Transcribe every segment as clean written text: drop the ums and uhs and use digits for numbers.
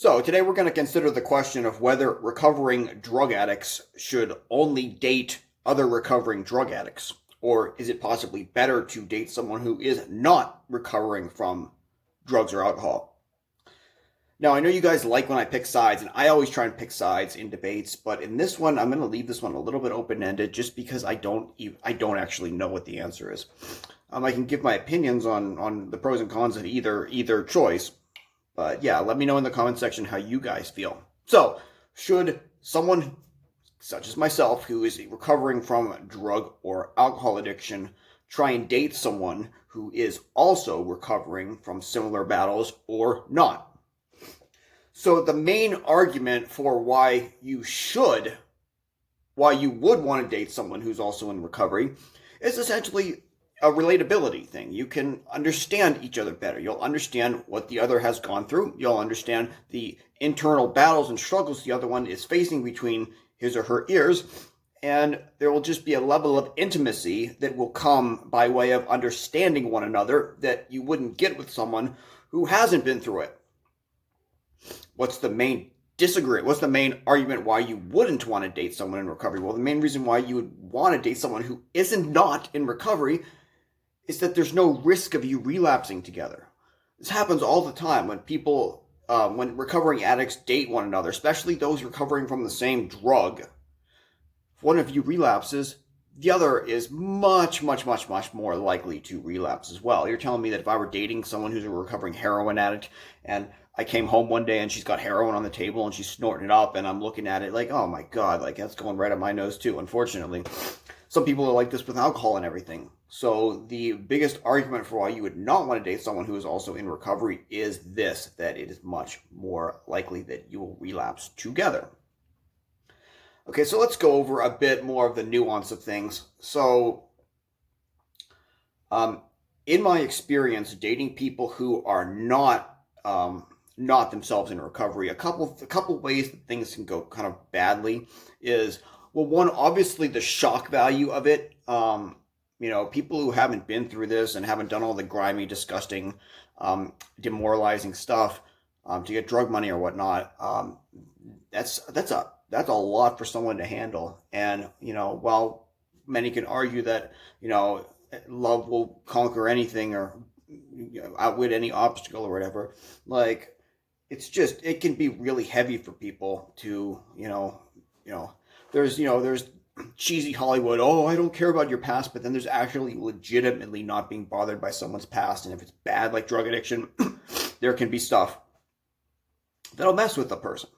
So, today we're going to consider the question of whether recovering drug addicts should only date other recovering drug addicts, or is it possibly better to date someone who is not recovering from drugs or alcohol? Now, I know you guys like when I pick sides, and I always try and pick sides in debates, but in this one, I'm going to leave this one a little bit open-ended just because I don't actually know what the answer is. I can give my opinions on the pros and cons of either choice. But yeah, let me know in the comment section how you guys feel. So, should someone such as myself who is recovering from drug or alcohol addiction try and date someone who is also recovering from similar battles or not? So the main argument for why you would want to date someone who's also in recovery is essentially a relatability thing. You can understand each other better. You'll understand what the other has gone through. You'll understand the internal battles and struggles the other one is facing between his or her ears. And there will just be a level of intimacy that will come by way of understanding one another that you wouldn't get with someone who hasn't been through it. What's the main argument why you wouldn't want to date someone in recovery? Well, the main reason why you would want to date someone who isn't not in recovery is that there's no risk of you relapsing together. This happens all the time when recovering addicts date one another, especially those recovering from the same drug. If one of you relapses, the other is much, much, much, much more likely to relapse as well. You're telling me that if I were dating someone who's a recovering heroin addict and I came home one day and she's got heroin on the table and she's snorting it up and I'm looking at it like, oh my God, like that's going right up my nose too, unfortunately. Some people are like this with alcohol and everything. So the biggest argument for why you would not want to date someone who is also in recovery is this, that it is much more likely that you will relapse together. Okay, so let's go over a bit more of the nuance of things. So, in my experience, dating people who are not themselves in recovery, a couple ways that things can go kind of badly is, well, one, obviously the shock value of it. People who haven't been through this and haven't done all the grimy, disgusting, demoralizing stuff to get drug money or whatnot, that's a lot for someone to handle. And, while many can argue that, love will conquer anything or outwit any obstacle or whatever, like, it can be really heavy for people to, there's cheesy Hollywood, oh, I don't care about your past, but then there's actually legitimately not being bothered by someone's past. And if it's bad, like drug addiction, there can be stuff that'll mess with the person.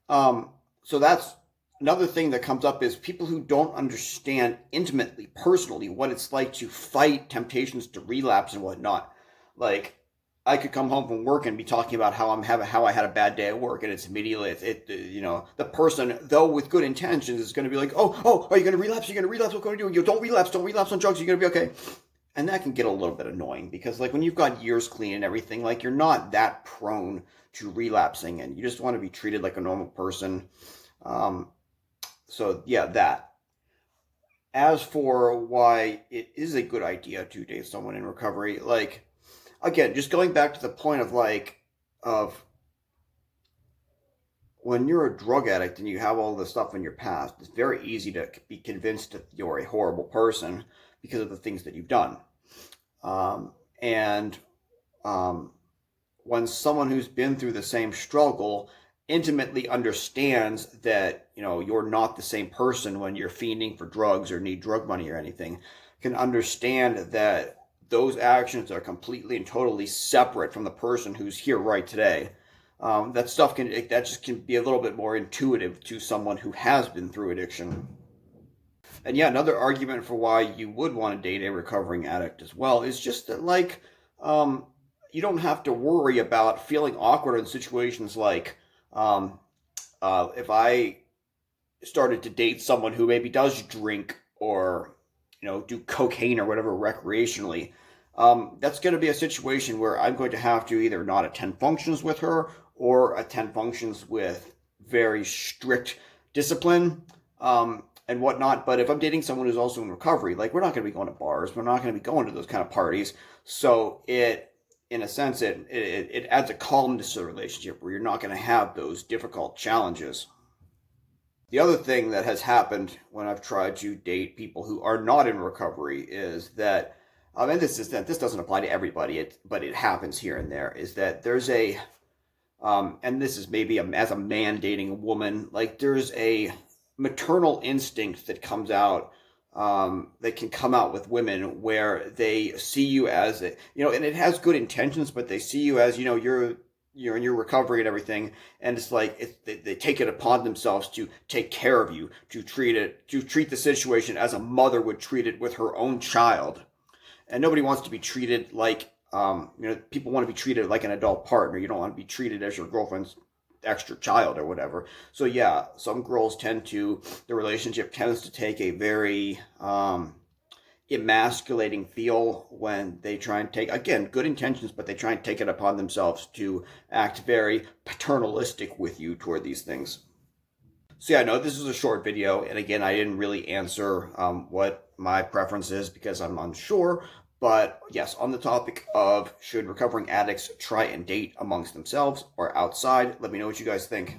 So that's another thing that comes up is people who don't understand intimately, personally, what it's like to fight temptations to relapse and whatnot. Like, I could come home from work and be talking about how I had a bad day at work, and it's immediately the person, though with good intentions, is going to be like, oh, are you going to relapse? Are you going to relapse? What are you going to do? You don't relapse on drugs. You're going to be okay. And that can get a little bit annoying because, like, when you've got years clean and everything, like, you're not that prone to relapsing, and you just want to be treated like a normal person. So yeah, that. As for why it is a good idea to date someone in recovery, like, again, just going back to the point of when you're a drug addict and you have all this stuff in your past, it's very easy to be convinced that you're a horrible person because of the things that you've done. When someone who's been through the same struggle intimately understands that, you're not the same person when you're fiending for drugs or need drug money or anything, can understand that those actions are completely and totally separate from the person who's here right today. That just can be a little bit more intuitive to someone who has been through addiction. And yeah, another argument for why you would want to date a recovering addict as well is just that, like, you don't have to worry about feeling awkward in situations like, if I started to date someone who maybe does drink or, do cocaine or whatever recreationally, that's going to be a situation where I'm going to have to either not attend functions with her or attend functions with very strict discipline and whatnot. But if I'm dating someone who's also in recovery, like, we're not going to be going to bars, we're not going to be going to those kind of parties. So it in a sense, it adds a calmness to the relationship where you're not going to have those difficult challenges. The other thing that has happened when I've tried to date people who are not in recovery is that, and this doesn't apply to everybody, but it happens here and there, is that there's and this is maybe as a man dating a woman, like there's a maternal instinct that comes out, that can come out with women where they see you as and it has good intentions, but they see you as, you're in your recovery and everything, and it's like they take it upon themselves to take care of you, to treat the situation as a mother would treat it with her own child. And nobody wants to be treated like, people want to be treated like an adult partner. You don't want to be treated as your girlfriend's extra child or whatever. So yeah, some girls the relationship tends to take a very emasculating feel when they try and take, again, good intentions, but they try and take it upon themselves to act very paternalistic with you toward these things. So yeah, no, this is a short video, and again, I didn't really answer what my preference is because I'm unsure. But yes, on the topic of should recovering addicts try and date amongst themselves or outside, let me know what you guys think.